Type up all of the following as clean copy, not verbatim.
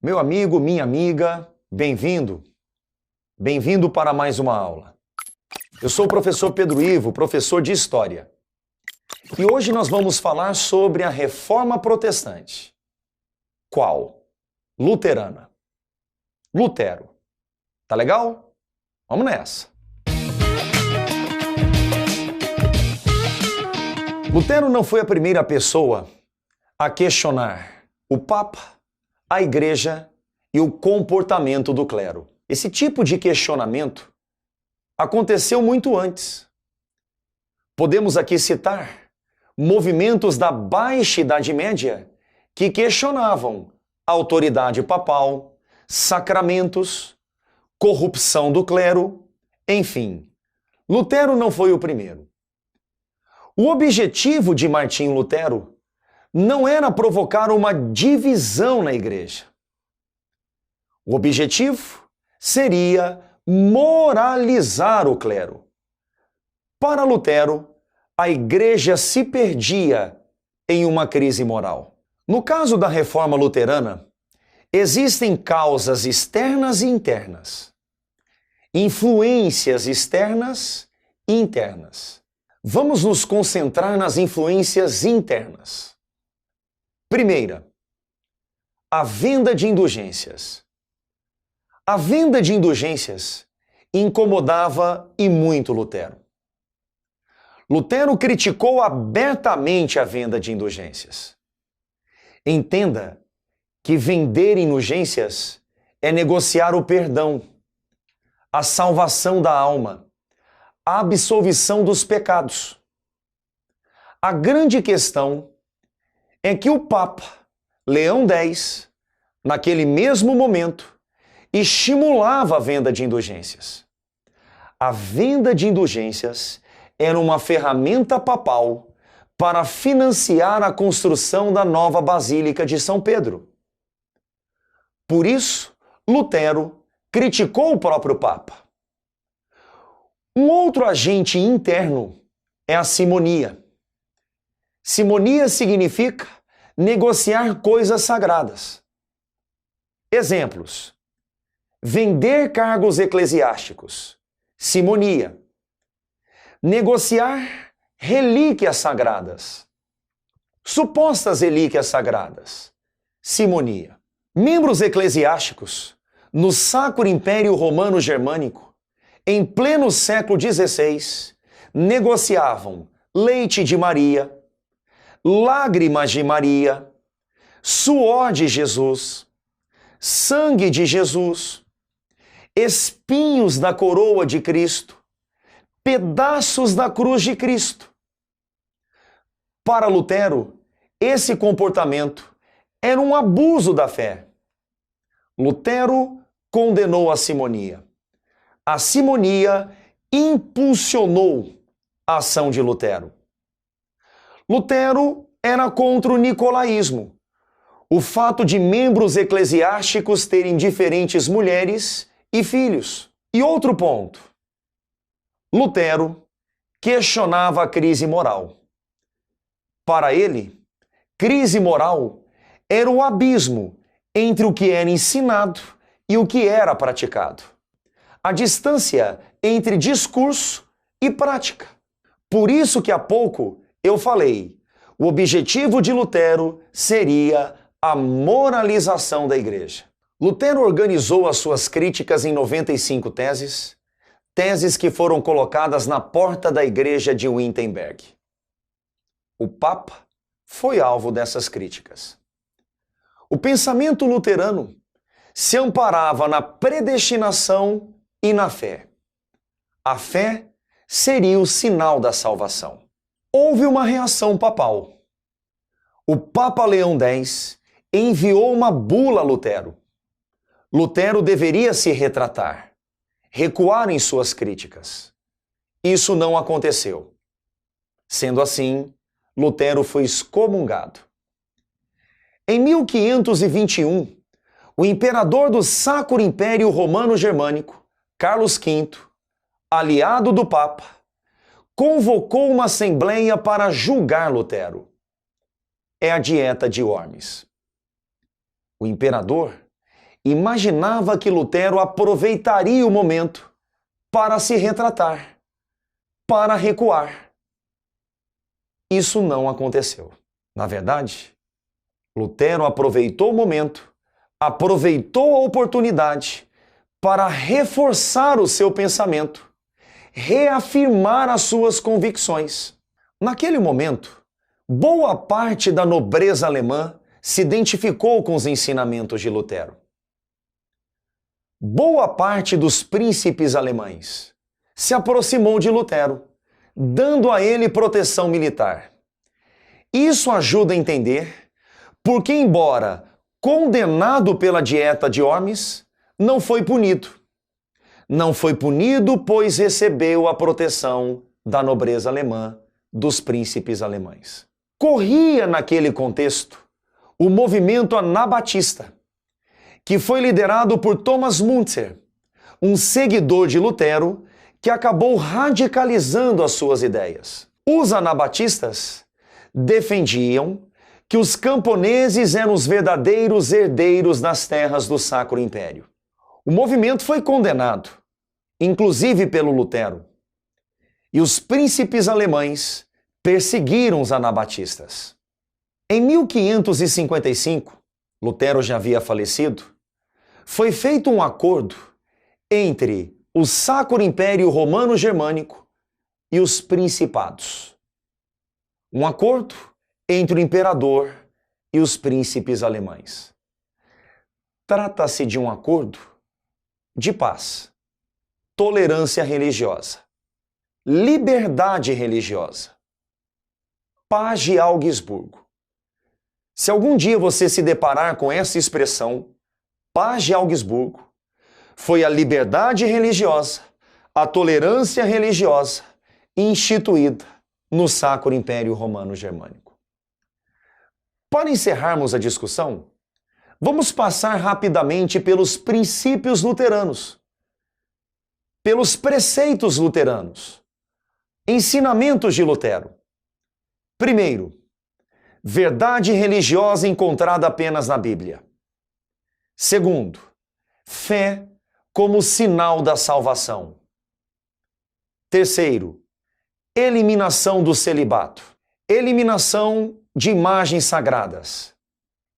Meu amigo, minha amiga, bem-vindo. Bem-vindo para mais uma aula. Eu sou o professor Pedro Ivo, professor de História. E hoje nós vamos falar sobre a Reforma Protestante. Qual? Luterana. Lutero. Tá legal? Vamos nessa. Lutero não foi a primeira pessoa a questionar o Papa, a Igreja e o comportamento do clero. Esse tipo de questionamento aconteceu muito antes. Podemos aqui citar movimentos da Baixa Idade Média que questionavam a autoridade papal, sacramentos, corrupção do clero, enfim. Lutero não foi o primeiro. O objetivo de Martinho Lutero não era provocar uma divisão na igreja. O objetivo seria moralizar o clero. Para Lutero, a igreja se perdia em uma crise moral. No caso da reforma luterana, existem causas externas e internas, influências externas e internas. Vamos nos concentrar nas influências internas. Primeira, a venda de indulgências. A venda de indulgências incomodava e muito Lutero. Lutero criticou abertamente a venda de indulgências. Entenda que vender indulgências é negociar o perdão, a salvação da alma, a absolvição dos pecados. A grande questão é que o Papa Leão X, naquele mesmo momento, estimulava a venda de indulgências. A venda de indulgências era uma ferramenta papal para financiar a construção da nova Basílica de São Pedro. Por isso, Lutero criticou o próprio Papa. Um outro agente interno é a simonia. Simonia significa negociar coisas sagradas. Exemplos: vender cargos eclesiásticos, simonia. Negociar relíquias sagradas, supostas relíquias sagradas, simonia. Membros eclesiásticos no Sacro Império Romano Germânico, em pleno século XVI, negociavam leite de Maria, lágrimas de Maria, suor de Jesus, sangue de Jesus, espinhos da coroa de Cristo, pedaços da cruz de Cristo. Para Lutero, esse comportamento era um abuso da fé. Lutero condenou a simonia. A simonia impulsionou a ação de Lutero. Lutero era contra o nicolaísmo, o fato de membros eclesiásticos terem diferentes mulheres e filhos. E outro ponto, Lutero questionava a crise moral. Para ele, crise moral era o abismo entre o que era ensinado e o que era praticado. A distância entre discurso e prática. Por isso que há pouco eu falei, o objetivo de Lutero seria a moralização da igreja. Lutero organizou as suas críticas em 95 teses, teses que foram colocadas na porta da igreja de Wittenberg. O Papa foi alvo dessas críticas. O pensamento luterano se amparava na predestinação e na fé. A fé seria o sinal da salvação. Houve uma reação papal. O Papa Leão X enviou uma bula a Lutero. Lutero deveria se retratar, recuar em suas críticas. Isso não aconteceu. Sendo assim, Lutero foi excomungado. Em 1521, o imperador do Sacro Império Romano Germânico, Carlos V, aliado do Papa, convocou uma assembleia para julgar Lutero. É a Dieta de Worms. O imperador imaginava que Lutero aproveitaria o momento para se retratar, para recuar. Isso não aconteceu. Na verdade, Lutero aproveitou o momento, aproveitou a oportunidade para reforçar o seu pensamento, reafirmar as suas convicções. Naquele momento, boa parte da nobreza alemã se identificou com os ensinamentos de Lutero. Boa parte dos príncipes alemães se aproximou de Lutero, dando a ele proteção militar. Isso ajuda a entender porque, embora condenado pela Dieta de Worms, não foi punido. Não foi punido, pois recebeu a proteção da nobreza alemã, dos príncipes alemães. Corria naquele contexto o movimento anabatista, que foi liderado por Thomas Müntzer, um seguidor de Lutero que acabou radicalizando as suas ideias. Os anabatistas defendiam que os camponeses eram os verdadeiros herdeiros das terras do Sacro Império. O movimento foi condenado, inclusive pelo Lutero, e os príncipes alemães perseguiram os anabatistas. Em 1555, Lutero já havia falecido, foi feito um acordo entre o Sacro Império Romano-Germânico e os principados. Um acordo entre o imperador e os príncipes alemães. Trata-se de um acordo de paz, tolerância religiosa, liberdade religiosa, paz de Augsburgo. Se algum dia você se deparar com essa expressão, paz de Augsburgo, foi a liberdade religiosa, a tolerância religiosa instituída no Sacro Império Romano-Germânico. Para encerrarmos a discussão, vamos passar rapidamente pelos princípios luteranos, pelos preceitos luteranos, ensinamentos de Lutero. Primeiro, verdade religiosa encontrada apenas na Bíblia. Segundo, fé como sinal da salvação. Terceiro, eliminação do celibato, eliminação de imagens sagradas,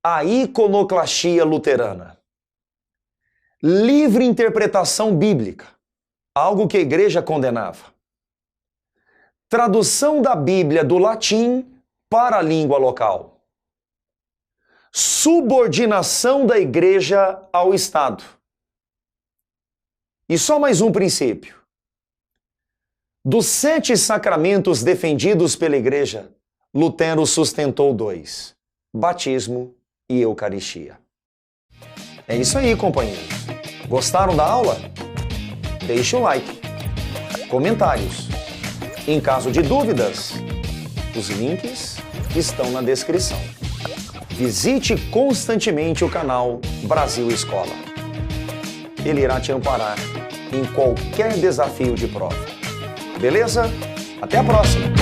a iconoclastia luterana. Livre interpretação bíblica, algo que a igreja condenava. Tradução da Bíblia do latim para a língua local. Subordinação da igreja ao Estado. E só mais um princípio. Dos 7 sacramentos defendidos pela igreja, Lutero sustentou 2: batismo e Eucaristia. É isso aí, companheiros. Gostaram da aula? Deixe o like. Comentários. Em caso de dúvidas, os links estão na descrição. Visite constantemente o canal Brasil Escola. Ele irá te amparar em qualquer desafio de prova. Beleza? Até a próxima!